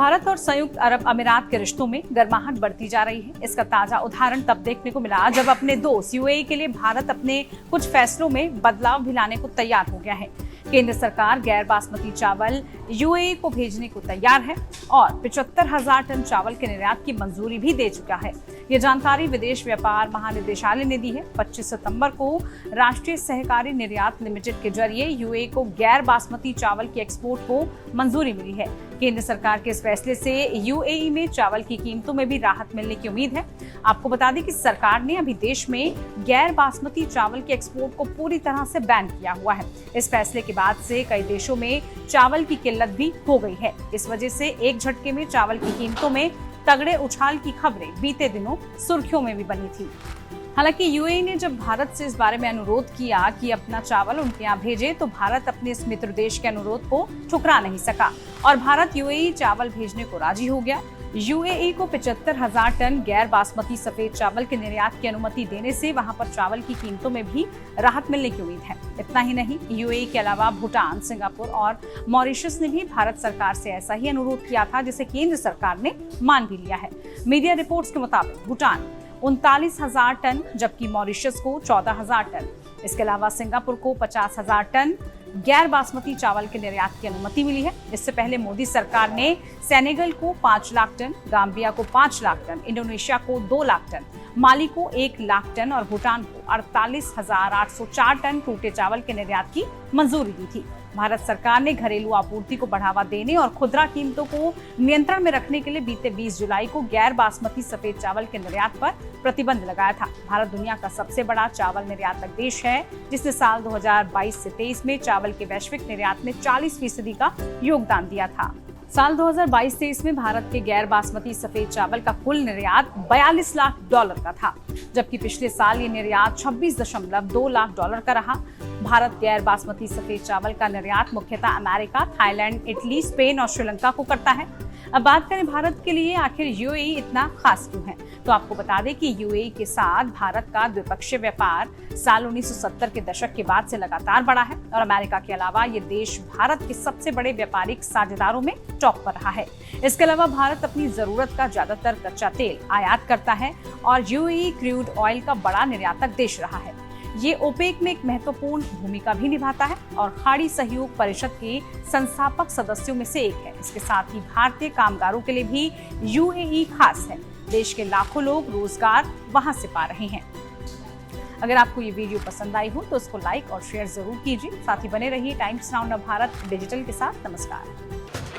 भारत और संयुक्त अरब अमीरात के रिश्तों में गर्माहट बढ़ती जा रही है। इसका ताजा उदाहरण तब देखने को मिला जब अपने दोस्त यूएई के लिए भारत अपने कुछ फैसलों में बदलाव भी लाने को तैयार हो गया है। केंद्र सरकार गैर बासमती चावल यूएई को भेजने को तैयार है और 75,000 टन चावल के निर्यात की मंजूरी भी दे चुका है। ये जानकारी विदेश व्यापार महानिदेशालय ने दी है। 25 सितंबर को राष्ट्रीय सहकारी निर्यात लिमिटेड के जरिए यूएई को गैर बासमती चावल की एक्सपोर्ट को मंजूरी मिली है। केंद्र सरकार के इस फैसले से यूएई में चावल की कीमतों में भी राहत मिलने की उम्मीद है। आपको बता दें कि सरकार ने अभी देश में गैर बासमती चावल के एक्सपोर्ट को पूरी तरह से बैन किया हुआ है। इस फैसले के बाद से कई देशों में चावल की किल्लत भी हो गई है। इस वजह से एक झटके में चावल की कीमतों में तगड़े उछाल की खबरें बीते दिनों सुर्खियों में भी बनी थी। हालांकि यूएई ने जब भारत से इस बारे में अनुरोध किया कि अपना चावल उनके यहाँ भेजे, तो भारत अपने इस मित्र देश के अनुरोध को ठुकरा नहीं सका और भारत यूएई चावल भेजने को राजी हो गया। यूएई को 75,000 टन गैर बासमती सफेद चावल के निर्यात की अनुमति देने से वहां पर चावल की कीमतों में भी राहत मिलने की उम्मीद है। इतना ही नहीं, यूएई के अलावा भूटान, सिंगापुर और मॉरिशस ने भी भारत सरकार से ऐसा ही अनुरोध किया था, जिसे केंद्र सरकार ने मान भी लिया है। मीडिया रिपोर्ट्स के मुताबिक भूटान 39,000 टन, जबकि मॉरिशस को 14,000 टन, इसके अलावा सिंगापुर को 50,000 टन गैर बासमती चावल के निर्यात की अनुमति मिली है। इससे पहले मोदी सरकार ने सेनेगल को 5 लाख टन, गाम्बिया को 5 लाख टन, इंडोनेशिया को 2 लाख टन, माली को 1 लाख टन और भूटान को 48,804 टन टूटे चावल के निर्यात की मंजूरी दी थी। भारत सरकार ने घरेलू आपूर्ति को बढ़ावा देने और खुदरा कीमतों को नियंत्रण में रखने के लिए बीते 20 जुलाई को गैर बासमती सफेद चावल के निर्यात पर प्रतिबंध लगाया था। भारत दुनिया का सबसे बड़ा चावल निर्यातक देश है, जिसने साल 2022 से 23 में चावल के वैश्विक निर्यात में 40% का योगदान दिया था। साल 2022-23 में भारत के गैर बासमती सफेद चावल का कुल निर्यात $42 लाख का था, जबकि पिछले साल ये निर्यात $26.2 लाख का रहा। भारत गैर बासमती सफेद चावल का निर्यात मुख्यतः अमेरिका, थाईलैंड, इटली, स्पेन और श्रीलंका को करता है। अब बात करें भारत के लिए आखिर यूएई इतना खास क्यों है, तो आपको बता दें कि यूएई के साथ भारत का द्विपक्षीय व्यापार साल 1970 के दशक के बाद से लगातार बढ़ा है और अमेरिका के अलावा ये देश भारत के सबसे बड़े व्यापारिक साझेदारों में टॉप पर रहा है। इसके अलावा भारत अपनी जरूरत का ज्यादातर कच्चा तेल आयात करता है और यूएई क्रूड ऑयल का बड़ा निर्यातक देश रहा है। ये ओपेक में एक महत्वपूर्ण भूमिका भी निभाता है और खाड़ी सहयोग परिषद के संस्थापक सदस्यों में से एक है। इसके साथ ही भारतीय कामगारों के लिए भी यूएई खास है। देश के लाखों लोग रोजगार वहां से पा रहे हैं। अगर आपको ये वीडियो पसंद आई हो तो इसको लाइक और शेयर जरूर कीजिए। साथ ही बने रहिए टाइम्स नाउ भारत डिजिटल के साथ। नमस्कार।